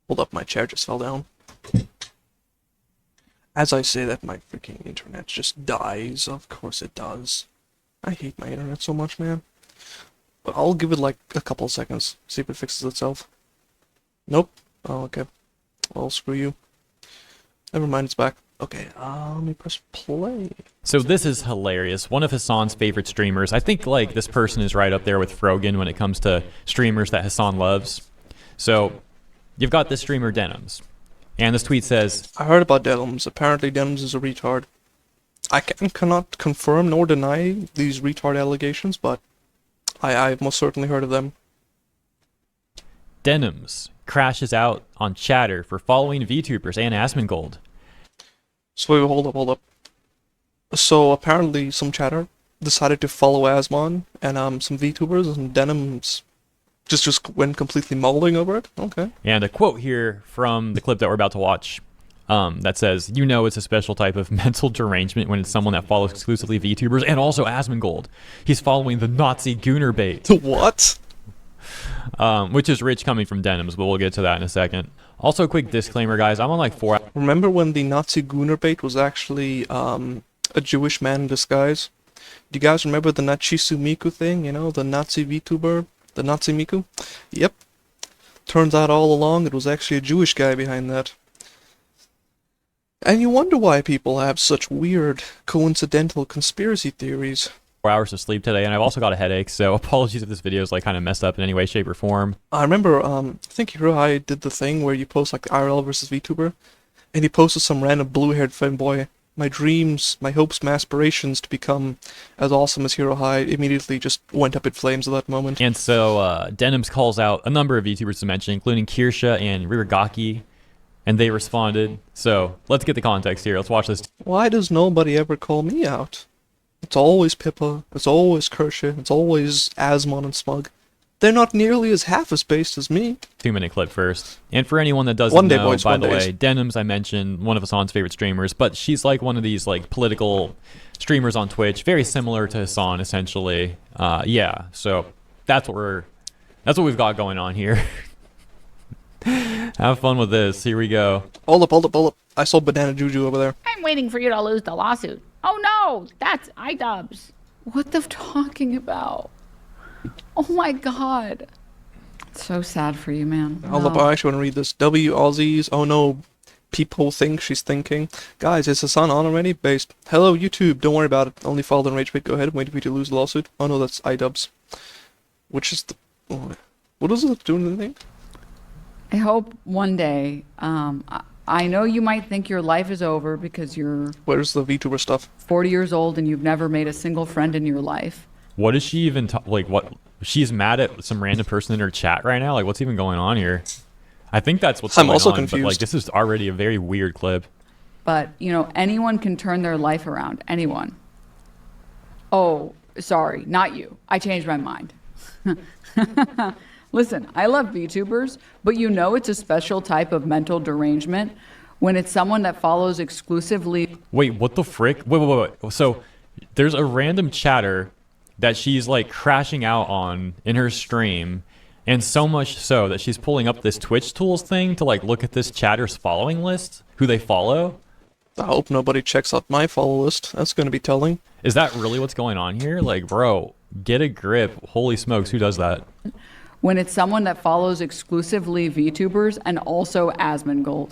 Hold up, my chair just fell down. As I say that, my freaking internet just dies. Of course it does. I hate my internet so much, man. But I'll give it like a couple of seconds, see if it fixes itself. Nope. Oh, okay. Well, screw you. Never mind, it's back. Okay, let me press play. So this is hilarious. One of Hasan's favorite streamers. I think like this person is right up there with Frogan when it comes to streamers that Hasan loves. So you've got this streamer Denims. And this tweet says, I heard about Denims. Apparently Denims is a retard. I cannot confirm nor deny these retard allegations, but I've most certainly heard of them. Denims crashes out on Chatter for following VTubers and Asmongold. So wait, hold up. So apparently some chatter decided to follow Asmon and some VTubers, and Denims just went completely mauling over it. Okay. And a quote here from the clip that we're about to watch that says, you know it's a special type of mental derangement when it's someone that follows exclusively VTubers and also Asmongold. He's following the Nazi Gooner bait. What? Which is rich coming from Denims, but we'll get to that in a second. Also, a quick disclaimer, guys. I'm on like 4 hours. Remember when the Nazi Gooner bait was actually a Jewish man in disguise? Do you guys remember the Nachisu Miku thing? You know, the Nazi VTuber? The Nazi Miku? Yep. Turns out all along it was actually a Jewish guy behind that. And you wonder why people have such weird, coincidental conspiracy theories. 4 hours of sleep today, and I've also got a headache, so apologies if this video is like kind of messed up in any way, shape, or form. I remember, I think Hero Hei did the thing where you post like the IRL versus VTuber, and he posted some random blue-haired femboy. My dreams, my hopes, my aspirations to become as awesome as Hero Hei immediately just went up in flames at that moment. And so Denims calls out a number of VTubers to mention, including Kirsha and Ririgaki, and they responded. So let's get the context here. Let's watch this. Why does nobody ever call me out? It's always Pippa, it's always Kirsha, it's always Asmon and Smug. They're not nearly as half as based as me. 2-minute clip first. And for anyone that doesn't know, boys, by the days. way, Denims, I mentioned, one of Hasan's favorite streamers, but she's like one of these like political streamers on Twitch, very similar to Hasan essentially. Yeah, so that's what we've got going on here. Have fun with this. Here we go. Hold up. I saw Banana Juju over there. I'm waiting for you to lose the lawsuit. Oh no, that's iDubbbz. What the talking about? Oh my god. So sad for you, man. Hold up, I actually want to read this. W Aussies, oh no, people think she's thinking. Guys, is Hasan on already? Based. Hello, YouTube, don't worry about it. Only follow the rage bait, go ahead. I'm waiting for you to lose the lawsuit. Oh no, that's iDubbbz. Which is the... Oh, what does it do anything? I hope one day, I know you might think your life is over because you're Where's the VTuber stuff? 40 years old and you've never made a single friend in your life. What is she even like? What? She's mad at some random person in her chat right now? Like, what's even going on here? I think that's what's going on. I'm also confused. But like, this is already a very weird clip. But, you know, anyone can turn their life around. Anyone. Oh, sorry, not you. I changed my mind. Listen, I love VTubers, but you know it's a special type of mental derangement when it's someone that follows exclusively... Wait, what the frick? Wait. So there's a random chatter that she's like crashing out on in her stream, and so much so that she's pulling up this Twitch tools thing to like look at this chatter's following list, who they follow. I hope nobody checks out my follow list. That's going to be telling. Is that really what's going on here? Like, bro, get a grip. Holy smokes, who does that? When it's someone that follows exclusively VTubers and also Asmongold.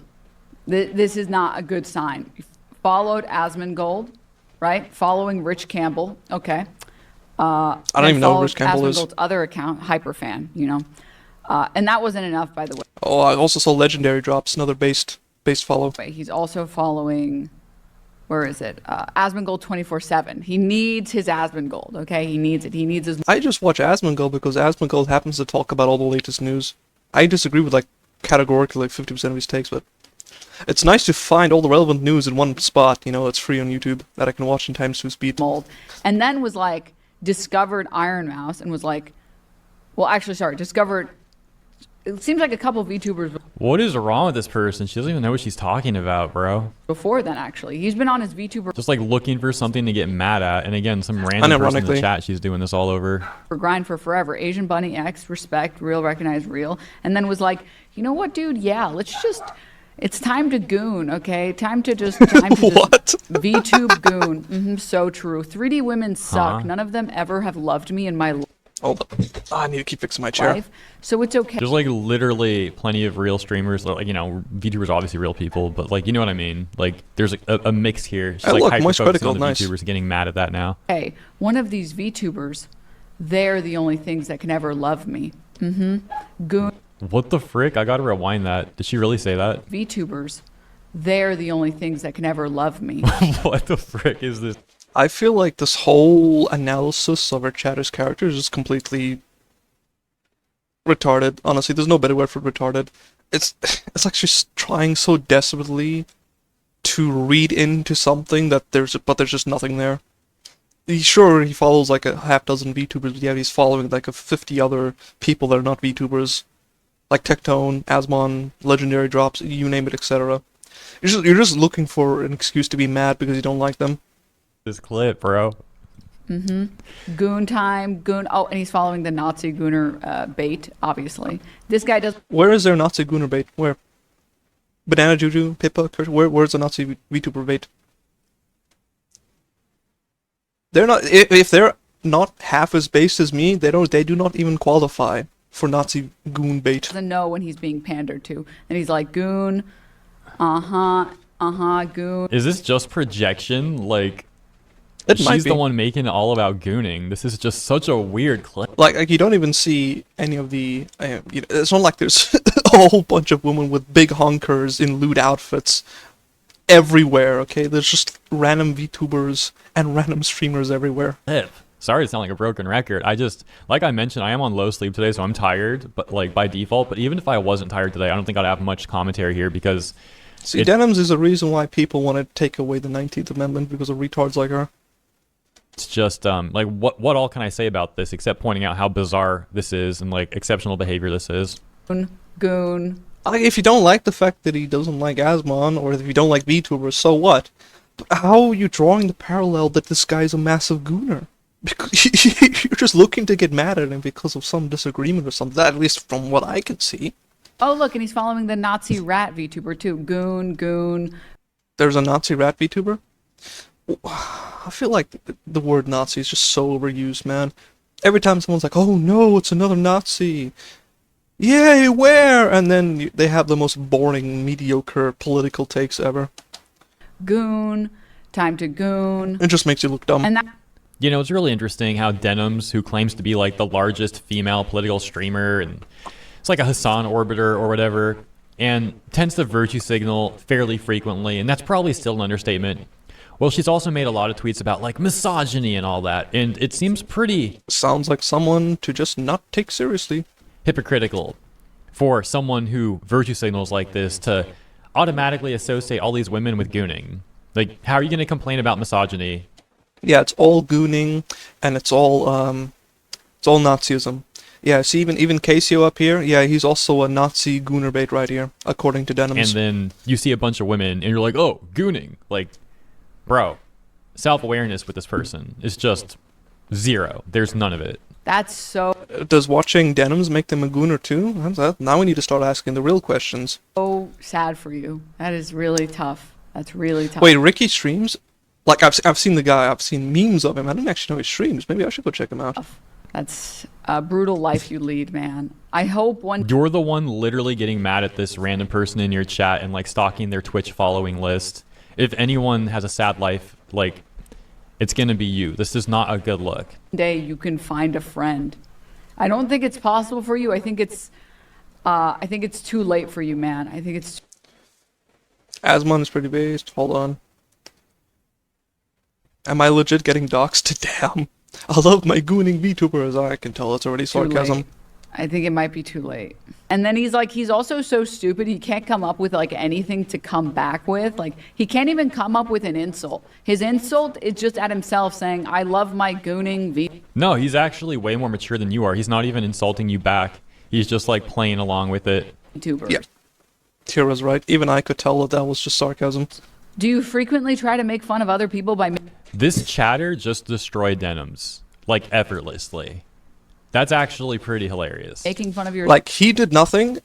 This is not a good sign. Followed Asmongold, right? Following Rich Campbell, okay. I don't even know who Rich Campbell is. Asmongold's other account, Hyperfan, you know. And that wasn't enough, by the way. Oh, I also saw Legendary drops, another based follow. He's also following, where is it? Asmongold 24/7. He needs his Asmongold, okay? He needs it. He needs his... I just watch Asmongold because Asmongold happens to talk about all the latest news. I disagree with like categorically like 50% of his takes, but it's nice to find all the relevant news in one spot, you know, it's free on YouTube that I can watch in times 2 speed. And then was like, discovered Iron Mouse and was like, well, actually, sorry, discovered it seems like a couple VTubers What is wrong with this person? She doesn't even know what she's talking about, bro. before then, actually. He's been on his VTuber Just like looking for something to get mad at. And again, some random person in the Unironically. chat, she's doing this all over. grind for forever. Asian Bunny X, respect, real, recognize, real. And then was like, you know what, dude? Yeah, let's just, it's time to goon, okay? Time to just What? VTube goon. So true. 3D women suck. Huh? None of them ever have loved me in my Hold up. I need to keep fixing my chair. life. So it's okay. There's like literally plenty of real streamers, like, you know, VTubers are obviously real people, but like, you know what I mean? Like, there's a mix here. She's Hey, like look, hyper Moist focusing on the Critical, nice. VTubers getting mad at that now. Hey, one of these VTubers, they're the only things that can ever love me. Goon What the frick? I gotta rewind that. Did she really say that? VTubers, they're the only things that can ever love me. What the frick is this? I feel like this whole analysis of our chatter's character is just completely retarded. Honestly, there's no better word for retarded. It's like she's trying so desperately to read into something that there's just nothing there. Sure, he follows like a half dozen VTubers, but yeah, he's following like 50 other people that are not VTubers, like Tectone, Asmon, Legendary Drops, you name it, etc. You're just looking for an excuse to be mad because you don't like them. This clip, bro. Goon time, goon. Oh, and he's following the Nazi gooner bait, obviously. This guy does Where is there Nazi Gooner bait? Where? Banana Juju, Pippa, where's the Nazi VTuber bait? They're not. If they're not half as based as me, they do not even qualify for Nazi goon bait. doesn't know when he's being pandered to. And he's like, goon, goon. Is this just projection? Like, It might she's be. the one making it all about gooning. This is just such a weird clip. Like you don't even see any of the. It's not like there's a whole bunch of women with big honkers in lewd outfits everywhere. Okay, there's just random VTubers and random streamers everywhere. Clip. Sorry to sound like a broken record. I just, like I mentioned, I am on low sleep today, so I'm tired, but like by default. But even if I wasn't tired today, I don't think I'd have much commentary here because See, Denims is a reason why people want to take away the 19th Amendment because of retards like her. it's just like what all can I say about this except pointing out how bizarre this is and like exceptional behavior this is. Goon. If you don't like the fact that he doesn't like Asmon, or if you don't like VTubers, so what? How are you drawing the parallel that this guy's a massive gooner? Because you're just looking to get mad at him because of some disagreement or something, at least from what I can see. Oh, look, and he's following the Nazi rat VTuber too. Goon. There's a Nazi rat VTuber? I feel like the word Nazi is just so overused, man. Every time someone's like, oh no, it's another Nazi. Yay, where? And then they have the most boring, mediocre political takes ever. Goon. Time to goon. It just makes you look dumb. And that You know, it's really interesting how Denims, who claims to be like the largest female political streamer, and it's like a Hasan orbiter or whatever, and tends to virtue signal fairly frequently, and that's probably still an understatement. Well, she's also made a lot of tweets about like misogyny and all that, and it seems pretty Sounds like someone to just not take seriously. hypocritical for someone who virtue signals like this to automatically associate all these women with gooning. Like, how are you going to complain about misogyny? Yeah, it's all gooning, and it's all Nazism. Yeah, see, even Casio up here, yeah, he's also a Nazi gooner bait right here, according to Denims. And then you see a bunch of women and you're like, oh, gooning. Like, bro, self-awareness with this person is just zero. There's none of it. that's so Does watching Denims make them a gooner too? Now we need to start asking the real questions. sad for you. That is really tough. That's really tough. Wait, Ricky streams? Like, I've seen the guy, I've seen memes of him. I didn't actually know he streams. Maybe I should go check him out. That's a brutal life you lead, man. I hope one You're the one literally getting mad at this random person in your chat and like stalking their Twitch following list. If anyone has a sad life, like, it's gonna be you. This is not a good look. day you can find a friend. I don't think it's possible for you. I think it's too late for you, man. I think it's Asmon is pretty based. Hold on. Am I legit getting doxxed? Damn. I love my gooning VTubers. I can tell it's already too sarcasm. late. I think it might be too late. And then he's also so stupid. He can't come up with like anything to come back with. Like he can't even come up with an insult. His insult is just at himself saying, "I love my gooning V." No, he's actually way more mature than you are. He's not even insulting you back. He's just like playing along with it. VTubers. Yeah. Tira's right. Even I could tell that that was just sarcasm. Do you frequently try to make fun of other people by This chatter just destroyed Denims, like effortlessly. That's actually pretty hilarious. making fun of your Like, he did nothing,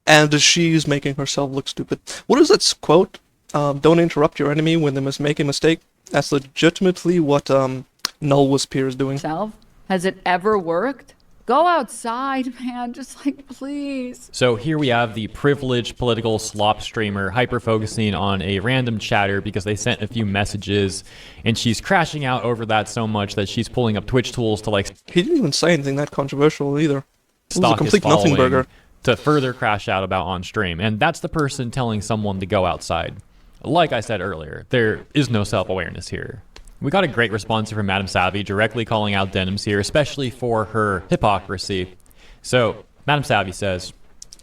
and she's making herself look stupid. What is that quote? Don't interrupt your enemy when they must make a mistake. That's legitimately what Null Wispier is doing. self? Has it ever worked? Go outside, man. Just like, please. So here we have the privileged political slop streamer hyper-focusing on a random chatter because they sent a few messages, and she's crashing out over that so much that she's pulling up Twitch tools to like He didn't even say anything that controversial either. It was a stalk his complete nothing following burger. to further crash out about on stream. And that's the person telling someone to go outside. Like I said earlier, there is no self-awareness here. We got a great response from Madam Savvy directly calling out Denims here, especially for her hypocrisy. So, Madam Savvy says,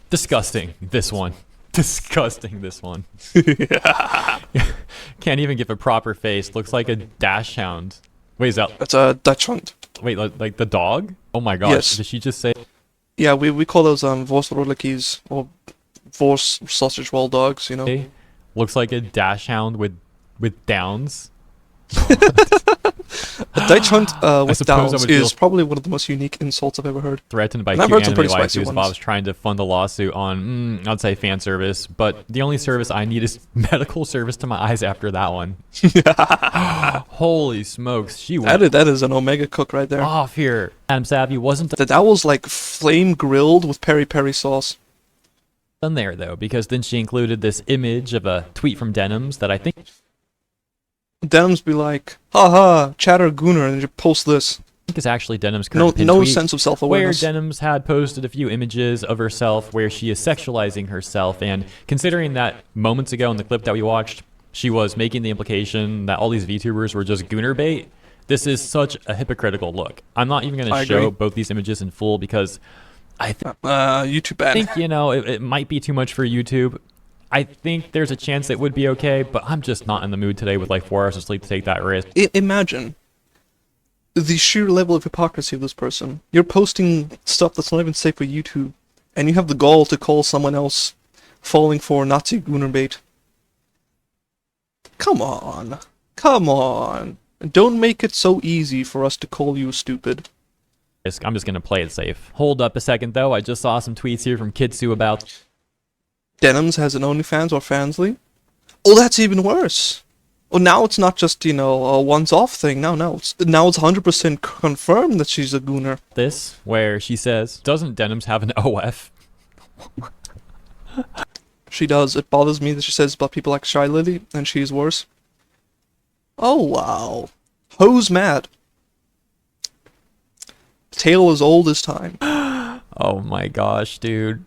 disgusting, this one. Disgusting, this one. Can't even give a proper face. Looks like a dash hound. Wait, is that... It's a Dutch hunt. Wait, like the dog? Oh my gosh, Yes. did she just say... Yeah, we call those Vorsrollikis, or Vors sausage roll dogs, you know. Looks like a dash hound with downs. A Dutch hunt with suppose I downs would feel- is probabably one of the most unique insults I've ever heard. Threatened by And I've cute heard some anime pretty spicy waifus if I ones. was trying to fund a lawsuit on, I'd say fan service, but the only service I need is medical service to my eyes after that one. Holy smokes, she went That is an Omega cook right there. off here. Adam Savvy wasn't That was like flame grilled with peri peri sauce. done there though, because then she included this image of a tweet from Denims that I think Denims be like, haha, chatter gooner, and then you post this. is actually Denims' No, current pin no tweet, sense of where self-awareness. Denims had posted a few images of herself where she is sexualizing herself, and considering that moments ago in the clip that we watched, she was making the implication that all these VTubers were just gooner bait, this is such a hypocritical look. I'm not even going I to show agree. both these images in full because I YouTube ban. think, you know, it might be too much for YouTube. I think there's a chance it would be okay, but I'm just not in the mood today with like 4 hours of sleep to take that risk. Imagine the sheer level of hypocrisy of this person. You're posting stuff that's not even safe for YouTube, and you have the gall to call someone else falling for Nazi gooner bait. Come on. Come on. Don't make it so easy for us to call you stupid. I'm just going to play it safe. Hold up a second though, I just saw some tweets here from Kitsu about Denims has an OnlyFans or Fansly. Oh, that's even worse. Oh, now it's not just, you know, a once-off thing. No, it's 100% confirmed that she's a gooner. this, where she says, doesn't Denims have an OF? She does. It bothers me that she says about people like Shy Lily, and she's worse. Oh, wow. Who's mad? Tale as old as time. Oh my gosh, dude.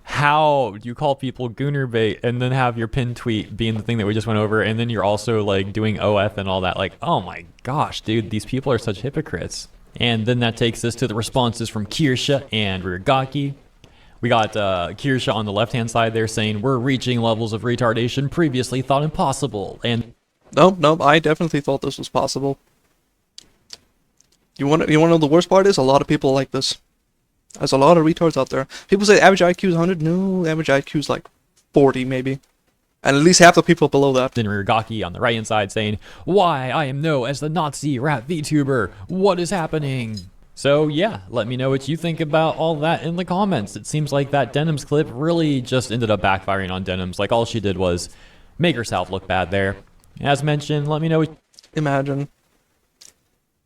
How do you call people gooner bait and then have your pin tweet being the thing that we just went over, and then you're also like doing OF and all that? Like, oh my gosh, dude, these people are such hypocrites. And then that takes us to the responses from Kirsha and Rirgaki. We got Kirsha on the left-hand side there saying, we're reaching levels of retardation previously thought impossible. And No, I definitely thought this was possible. You want to know the worst part is? A lot of people like this. There's a lot of retards out there. People say average IQ is 100. No, average IQ is like 40 maybe. And at least half the people below that. then Rirgaki on the right-hand side saying, why I am known as the Nazi rap VTuber. What is happening? So yeah, let me know what you think about all that in the comments. It seems like that Denims clip really just ended up backfiring on Denims. Like all she did was make herself look bad there. As mentioned, let me know what Imagine.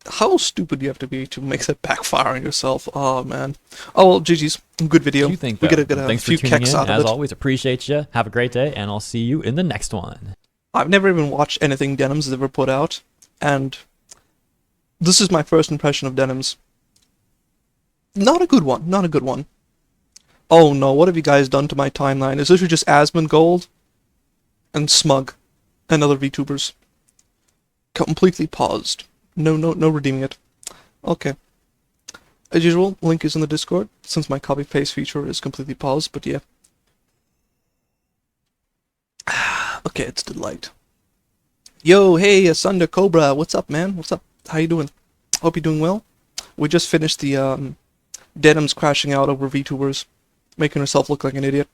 How stupid do you have to be to make that backfire on yourself? Oh, man. Oh, well, GG's. Good video. you think. We though. get a Thanks few for tuning kecks in. out of As it. always, appreciate you. Have a great day, and I'll see you in the next one. I've never even watched anything Denims has ever put out, and this is my first impression of Denims. Not a good one. Not a good one. Oh no, what have you guys done to my timeline? Is this just Asmongold and Smug and other VTubers? Completely paused. No redeeming it. Okay. As usual, link is in the Discord, since my copy-paste feature is completely paused, but yeah. Okay, it's delight. Yo, hey, Asunder Cobra, what's up, man? What's up? How you doing? Hope you're doing well. We just finished the Denim's crashing out over VTubers, making herself look like an idiot.